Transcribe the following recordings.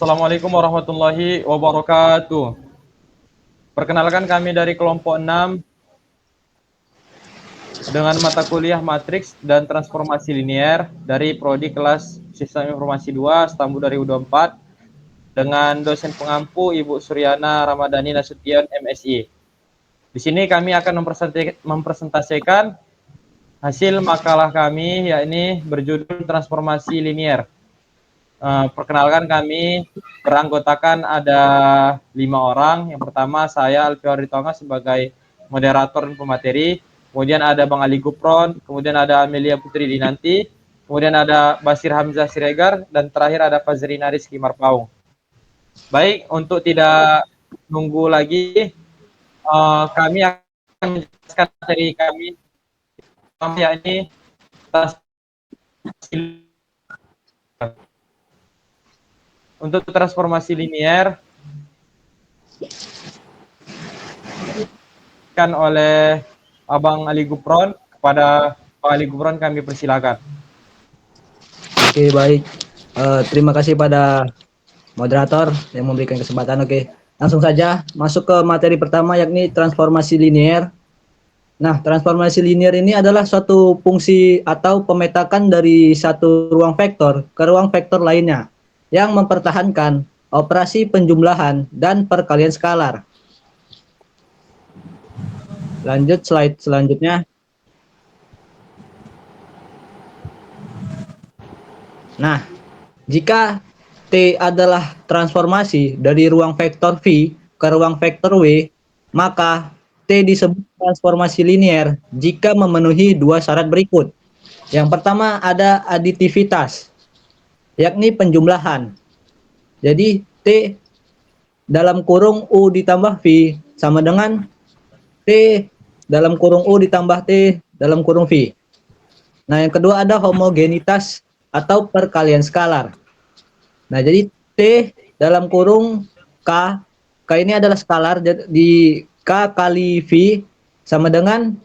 Assalamualaikum warahmatullahi wabarakatuh. Perkenalkan kami dari kelompok 6 dengan mata kuliah matriks dan transformasi linier dari prodi kelas Sistem Informasi 2 Stambu 2024 dengan dosen pengampu Ibu Suryana Ramadhani Nasution MSI. Di sini kami akan mempresentasikan hasil makalah kami, yakni berjudul Transformasi Linier. Perkenalkan, kami beranggotakan ada 5 orang. Yang pertama saya Alfiari Tonga sebagai moderator dan pemateri. Kemudian ada Bang Ali Gupron, kemudian ada Amelia Putri Dinanti, kemudian ada Basir Hamzah Siregar, dan terakhir ada Fazrina Rizky Marpaung. Baik, untuk tidak nunggu lagi, kami akan menjelaskan dari kami, yakni untuk transformasi linier kan oleh Abang Ali Gupron. Kepada Pak Ali Gupron kami persilakan. Oke, baik. Terima kasih pada moderator yang memberikan kesempatan. Oke, langsung saja masuk ke materi pertama, yakni transformasi linier. Nah, transformasi linier ini adalah suatu fungsi atau pemetakan dari satu ruang vektor ke ruang vektor lainnya yang mempertahankan operasi penjumlahan dan perkalian skalar. Lanjut slide selanjutnya. Nah, jika T adalah transformasi dari ruang vektor V ke ruang vektor W, maka T disebut transformasi linier jika memenuhi dua syarat berikut. Yang pertama ada aditivitas, yakni penjumlahan. Jadi T dalam kurung U ditambah V sama dengan T dalam kurung U ditambah T dalam kurung V. Nah, yang kedua ada homogenitas atau perkalian skalar. Nah, jadi T dalam kurung K, K ini adalah skalar, di K kali V sama dengan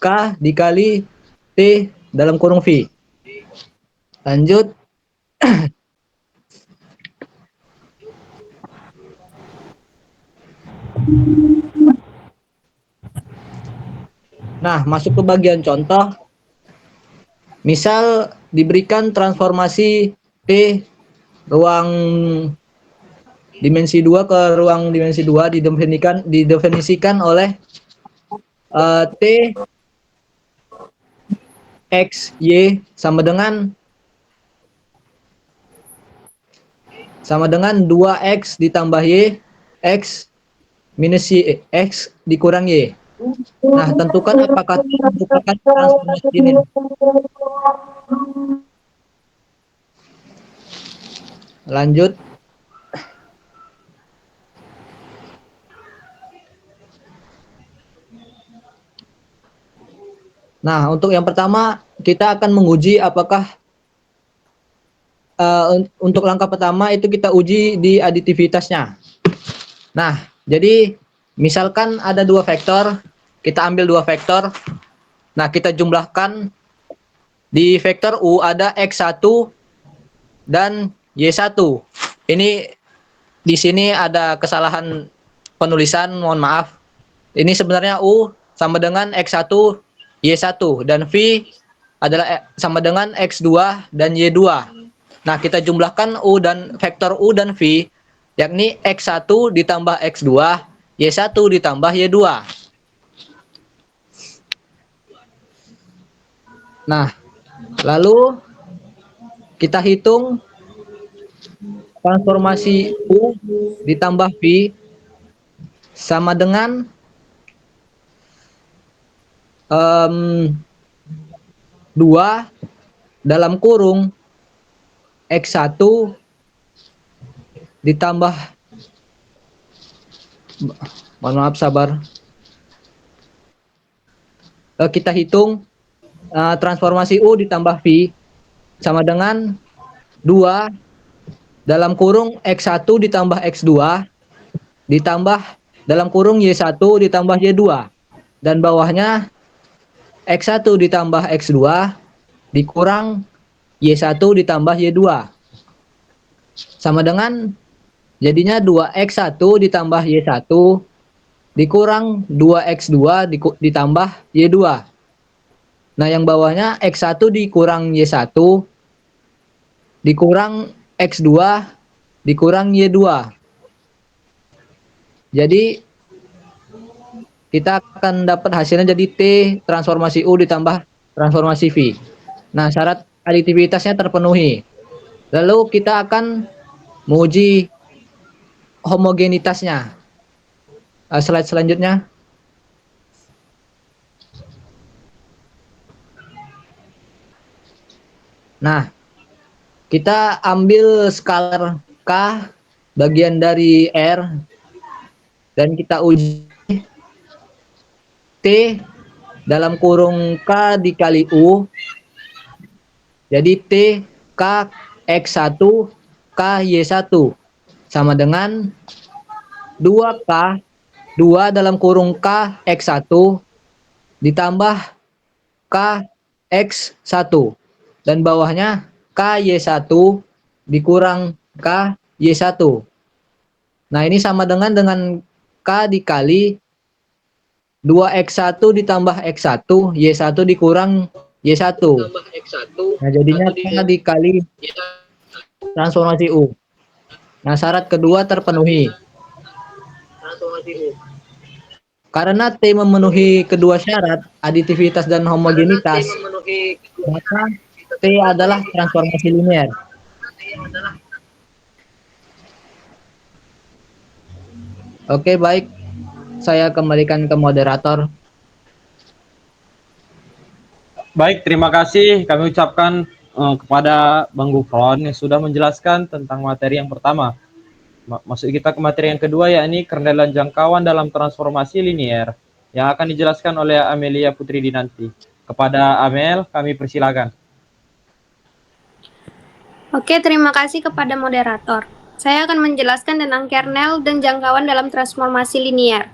K dikali T dalam kurung V. Lanjut. Nah, masuk ke bagian contoh. Misal diberikan transformasi T ruang dimensi 2 ke ruang dimensi 2 didefinisikan oleh T X Y sama dengan 2X ditambah Y, X minus Y, X dikurang Y. Nah, tentukan apakah T merupakan transformasi ini. Lanjut. Nah, untuk yang pertama kita akan menguji apakah untuk langkah pertama itu kita uji di aditivitasnya. Nah, jadi misalkan ada dua vektor, kita ambil dua vektor. Nah, kita jumlahkan. Di vektor U ada X1 dan Y1. Ini di sini ada kesalahan penulisan, mohon maaf. Ini sebenarnya U sama dengan X1 Y1 dan V adalah sama dengan X2 dan Y2. Nah, kita jumlahkan vektor U dan V, yakni X1 ditambah X2, Y1 ditambah Y2. Nah, lalu kita hitung transformasi U ditambah V sama dengan 2 dalam kurung X1 ditambah, mohon maaf, sabar. Kita hitung transformasi U ditambah V sama dengan 2 dalam kurung X1 ditambah X2 ditambah dalam kurung Y1 ditambah Y2. Dan bawahnya X1 ditambah X2 dikurang Y1 ditambah Y2 sama dengan Jadinya 2x1 ditambah y1 dikurang 2x2 ditambah y2. Nah, yang bawahnya x1 dikurang y1 dikurang x2 dikurang y2. Jadi kita akan dapat hasilnya jadi T transformasi U ditambah transformasi V. Nah, syarat aditivitasnya terpenuhi. Lalu kita akan menguji homogenitasnya. Slide selanjutnya. Nah, kita ambil skalar K bagian dari R dan kita uji T dalam kurung K dikali U. Jadi T K X1 K Y1 sama dengan 2K 2 dalam kurung K X1 ditambah K X1 dan bawahnya KY1 dikurang KY1. Nah, ini sama dengan K dikali 2X1 ditambah X1, Y1 dikurang Y1. Nah, jadinya K dikali transformasi U. Nah, syarat kedua terpenuhi. Karena T memenuhi kedua syarat, aditivitas dan homogenitas, maka T adalah transformasi linier. Oke, baik. Saya kembalikan ke moderator. Baik, terima kasih kami ucapkan kepada Bang Gufron yang sudah menjelaskan tentang materi yang pertama. Masuk kita ke materi yang kedua, yakni kernel dan jangkauan dalam transformasi linier yang akan dijelaskan oleh Amelia Putri Dinanti. Kepada Amel, kami persilakan. Oke, terima kasih kepada moderator. Saya akan menjelaskan tentang kernel dan jangkauan dalam transformasi linier.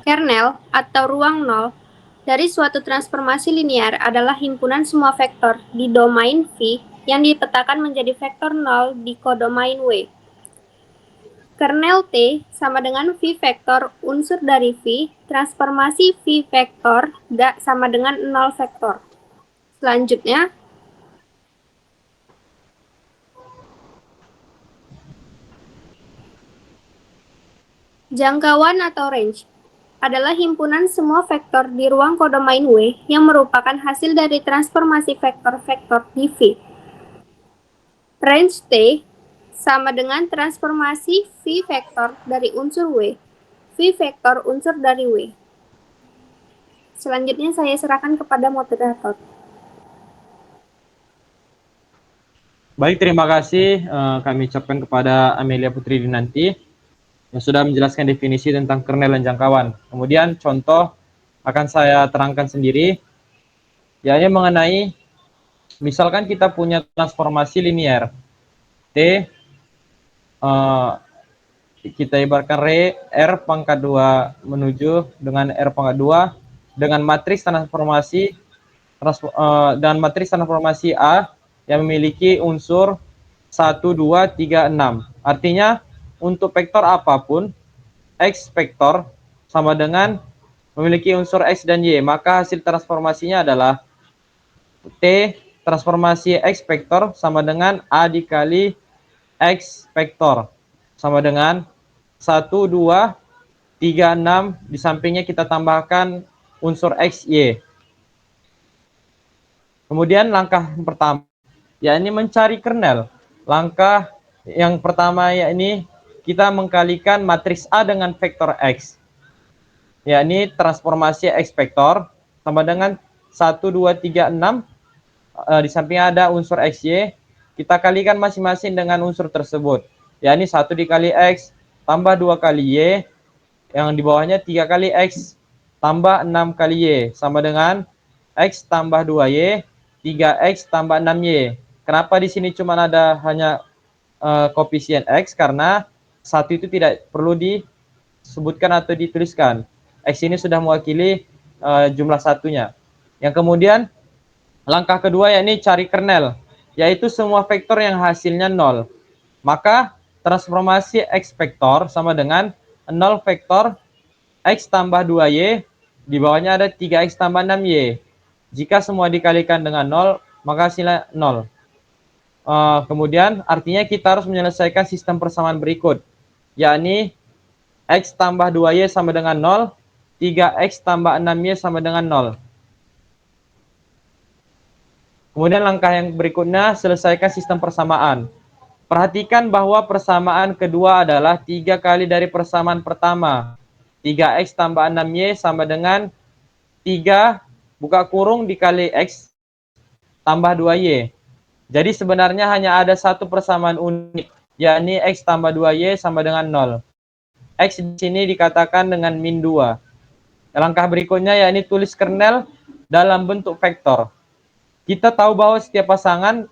Kernel atau ruang nol dari suatu transformasi linier adalah himpunan semua vektor di domain V yang dipetakan menjadi vektor nol di kodomain W. Kernel T sama dengan V vektor unsur dari V, transformasi V vektor sama dengan 0 vektor. Selanjutnya, jangkauan atau range adalah himpunan semua vektor di ruang kodomain W yang merupakan hasil dari transformasi vektor-vektor di V. Range T sama dengan transformasi V vektor dari unsur W, V vektor unsur dari W. Selanjutnya saya serahkan kepada moderator. Baik, terima kasih kami ucapkan kepada Amelia Putri Dinanti yang sudah menjelaskan definisi tentang kernel dan jangkauan. Kemudian contoh akan saya terangkan sendiri, yakni mengenai misalkan kita punya transformasi linier T, kita ibaratkan R pangkat 2 menuju dengan R pangkat 2 dengan matriks transformasi dan matriks transformasi A yang memiliki unsur 1, 2, 3, 6. Artinya untuk vektor apapun, X vektor sama dengan memiliki unsur X dan Y, maka hasil transformasinya adalah T transformasi X vektor sama dengan A dikali X vektor sama dengan 1, 2, 3, 6, di sampingnya kita tambahkan unsur X, Y. Kemudian langkah yang pertama, yakni mencari kernel. Langkah yang pertama yakni kita mengkalikan matriks A dengan vektor X, yakni transformasi X vektor sama dengan 1, 2, 3, 6, di samping ada unsur XY, kita kalikan masing-masing dengan unsur tersebut, yakni 1 dikali X tambah 2 kali Y, yang di bawahnya 3 kali X tambah 6 kali Y, sama dengan X tambah 2Y, 3X tambah 6Y. Kenapa di sini cuma ada hanya koefisien X? Karena 1 itu tidak perlu disebutkan atau dituliskan. X ini sudah mewakili jumlah satunya. Yang kemudian langkah kedua yakni cari kernel, yaitu semua vektor yang hasilnya 0. Maka transformasi X vektor sama dengan 0 vektor X tambah 2Y, di bawahnya ada 3X tambah 6Y. Jika semua dikalikan dengan 0, maka hasilnya 0. Kemudian artinya kita harus menyelesaikan sistem persamaan berikut, yakni X tambah 2Y sama dengan 0, 3X tambah 6Y sama dengan 0. Kemudian langkah yang berikutnya, selesaikan sistem persamaan. Perhatikan bahwa persamaan kedua adalah 3 kali dari persamaan pertama. 3X tambah 6Y sama dengan 3 buka kurung dikali X tambah 2Y. Jadi sebenarnya hanya ada satu persamaan unik, yakni X tambah 2Y sama dengan 0. X di sini dikatakan dengan min 2. Langkah berikutnya yakni tulis kernel dalam bentuk vektor. Kita tahu bahwa setiap pasangan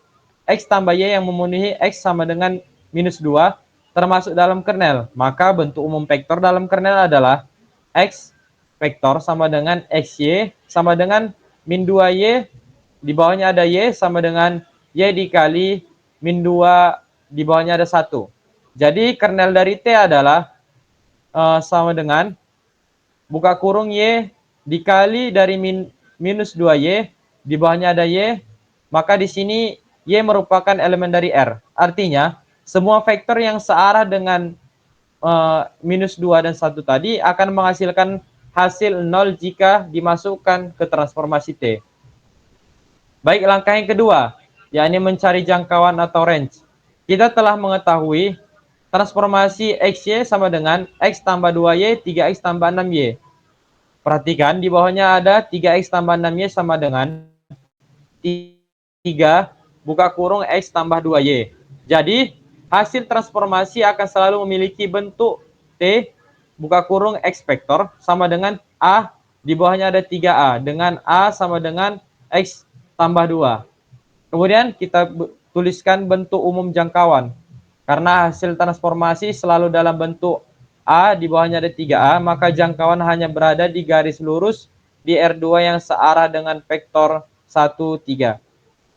X tambah Y yang memenuhi X sama dengan minus 2 termasuk dalam kernel. Maka bentuk umum vektor dalam kernel adalah X vektor sama dengan XY sama dengan min 2Y, di bawahnya ada Y sama dengan Y dikali min 2, di bawahnya ada 1. Jadi kernel dari T adalah sama dengan buka kurung Y dikali dari minus 2Y, di bawahnya ada Y, maka di sini Y merupakan elemen dari R. Artinya, semua vektor yang searah dengan minus 2 dan 1 tadi akan menghasilkan hasil 0 jika dimasukkan ke transformasi T. Baik, langkah yang kedua, yakni mencari jangkauan atau range. Kita telah mengetahui transformasi XY sama dengan X tambah 2Y, 3X tambah 6Y. Perhatikan, di bawahnya ada 3X tambah 6Y sama dengan 3 buka kurung X tambah 2Y. Jadi, hasil transformasi akan selalu memiliki bentuk T buka kurung X vektor sama dengan A, di bawahnya ada 3A, dengan A sama dengan X tambah 2. Kemudian kita tuliskan bentuk umum jangkauan. Karena hasil transformasi selalu dalam bentuk A, di bawahnya ada 3A, maka jangkauan hanya berada di garis lurus di R2 yang searah dengan vektor 1, 3.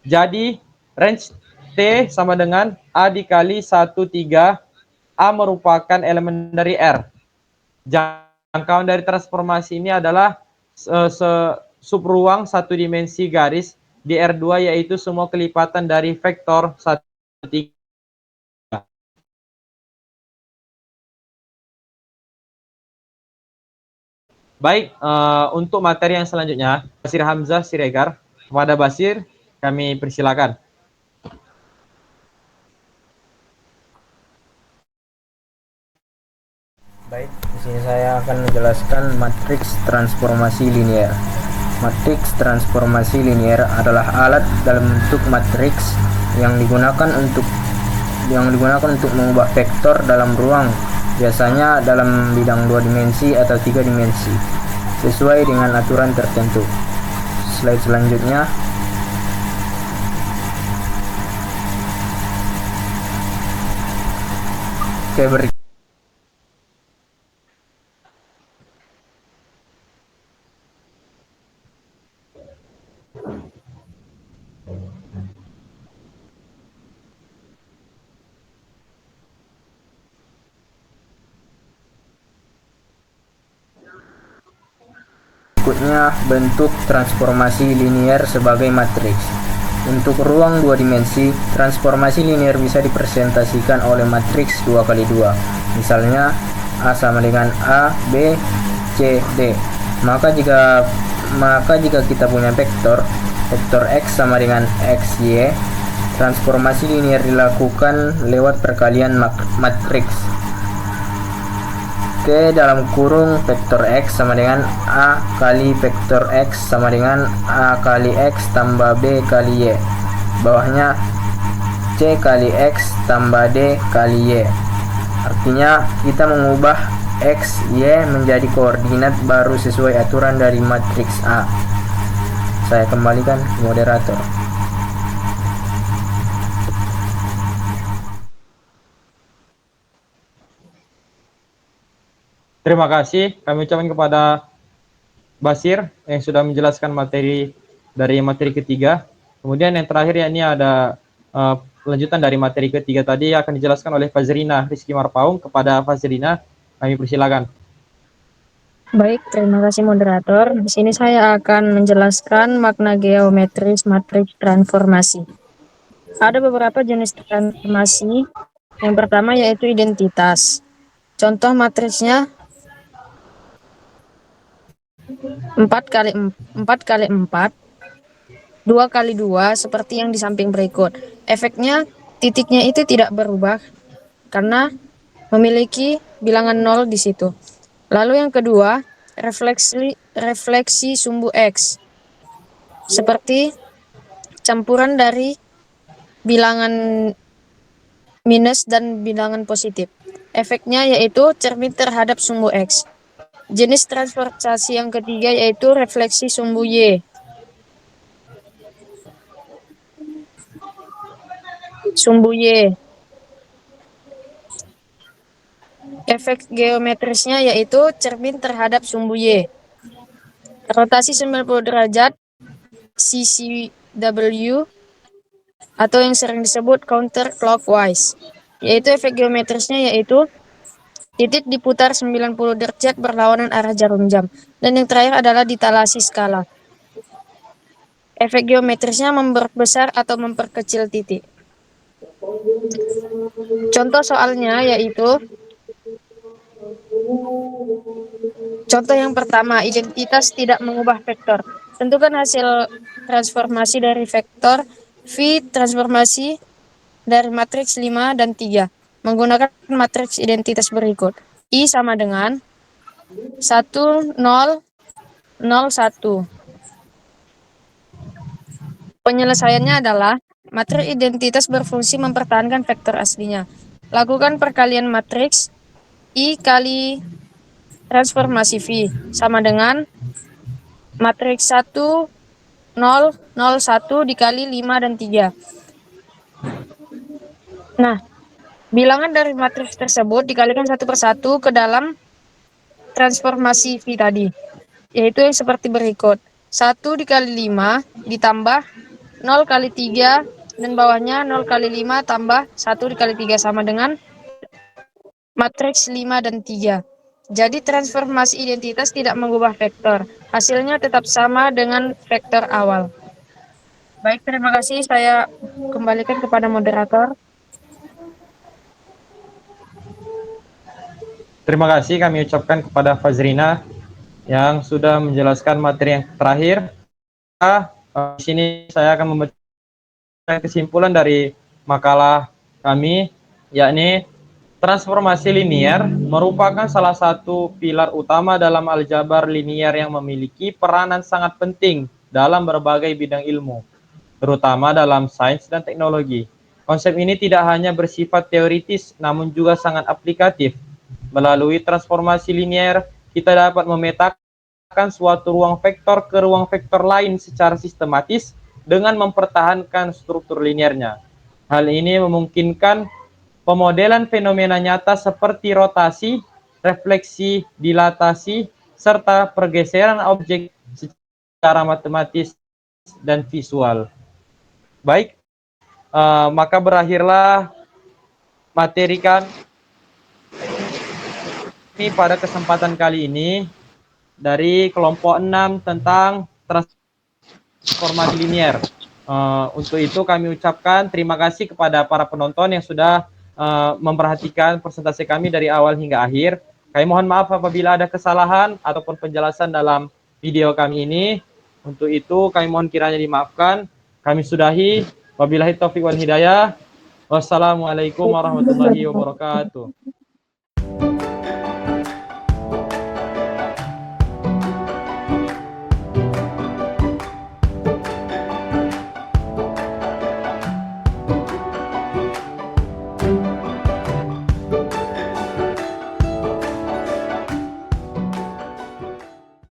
Jadi, range T sama dengan A dikali 1, 3. A merupakan elemen dari R. Jangkauan dari transformasi ini adalah subruang satu dimensi garis di R2, yaitu semua kelipatan dari vektor 1, 3. Baik, untuk materi yang selanjutnya, Basir Hamzah Siregar. Kepada Basir, kami persilakan. Baik, di sini saya akan menjelaskan matriks transformasi linier. Matriks transformasi linier adalah alat dalam bentuk matriks yang digunakan untuk mengubah vektor dalam ruang, biasanya dalam bidang 2 dimensi atau 3 dimensi, sesuai dengan aturan tertentu. Slide selanjutnya. Oke, berikutnya bentuk transformasi linier sebagai matriks. Untuk ruang 2 dimensi, transformasi linier bisa dipresentasikan oleh matriks 2x2. Misalnya A sama dengan A, B, C, D. Maka jika kita punya vektor X sama dengan XY, transformasi linier dilakukan lewat perkalian matriks. T dalam kurung vektor X sama dengan A kali vektor X sama dengan A kali X tambah B kali Y. Bawahnya C kali X tambah D kali Y. Artinya kita mengubah X, Y menjadi koordinat baru sesuai aturan dari matriks A. Saya kembalikan ke moderator. Terima kasih. Kami ucapkan kepada Basir yang sudah menjelaskan materi dari materi ketiga. Kemudian yang terakhir, yakni ada lanjutan dari materi ketiga tadi akan dijelaskan oleh Fazrina Rizky Marpaung. Kepada Fazrina, kami persilakan. Baik, terima kasih moderator. Di sini saya akan menjelaskan makna geometris matriks transformasi. Ada beberapa jenis transformasi. Yang pertama yaitu identitas. Contoh matriksnya 4 kali 4, 2 kali 2 seperti yang di samping berikut. Efeknya titiknya itu tidak berubah karena memiliki bilangan 0 di situ. Lalu yang kedua, refleksi sumbu X. Seperti campuran dari bilangan minus dan bilangan positif. Efeknya yaitu cermin terhadap sumbu X. Jenis transformasi yang ketiga yaitu refleksi sumbu Y. Sumbu Y. Efek geometrisnya yaitu cermin terhadap sumbu Y. Rotasi 90 derajat CCW atau yang sering disebut counterclockwise. Yaitu efek geometrisnya yaitu titik diputar 90 derajat berlawanan arah jarum jam. Dan yang terakhir adalah ditalasi skala. Efek geometrisnya memperbesar atau memperkecil titik. Contoh soalnya yaitu contoh yang pertama, identitas tidak mengubah vektor. Tentukan hasil transformasi dari vektor V transformasi dari matriks 5 dan 3 menggunakan matriks identitas berikut. I sama dengan 1, 0, 0, 1. Penyelesaiannya adalah matriks identitas berfungsi mempertahankan vektor aslinya. Lakukan perkalian matriks I kali transformasi V sama dengan matriks 1, 0, 0, 1 dikali 5 dan 3. Nah, bilangan dari matriks tersebut dikalikan satu per satu ke dalam transformasi V tadi, yaitu yang seperti berikut. 1 dikali 5 ditambah 0 kali 3 dan bawahnya 0 kali 5 tambah 1 dikali 3 sama dengan matriks 5 dan 3. Jadi transformasi identitas tidak mengubah vektor. Hasilnya tetap sama dengan vektor awal. Baik, terima kasih. Saya kembalikan kepada moderator. Terima kasih kami ucapkan kepada Fazrina yang sudah menjelaskan materi yang terakhir. Di sini saya akan membacakan kesimpulan dari makalah kami, yakni transformasi linier merupakan salah satu pilar utama dalam aljabar linier yang memiliki peranan sangat penting dalam berbagai bidang ilmu, terutama dalam sains dan teknologi. Konsep ini tidak hanya bersifat teoritis, namun juga sangat aplikatif. Melalui transformasi linier, kita dapat memetakan suatu ruang vektor ke ruang vektor lain secara sistematis dengan mempertahankan struktur liniernya. Hal ini memungkinkan pemodelan fenomena nyata seperti rotasi, refleksi, dilatasi, serta pergeseran objek secara matematis dan visual. Baik, maka berakhirlah materi kami pada kesempatan kali ini dari kelompok 6 tentang transformasi linier. Untuk itu kami ucapkan terima kasih kepada para penonton yang sudah memperhatikan presentasi kami dari awal hingga akhir. Kami mohon maaf apabila ada kesalahan ataupun penjelasan dalam video kami ini. Untuk itu kami mohon kiranya dimaafkan. Kami sudahi. Wabillahi taufiq wal hidayah. Wassalamualaikum warahmatullahi wabarakatuh.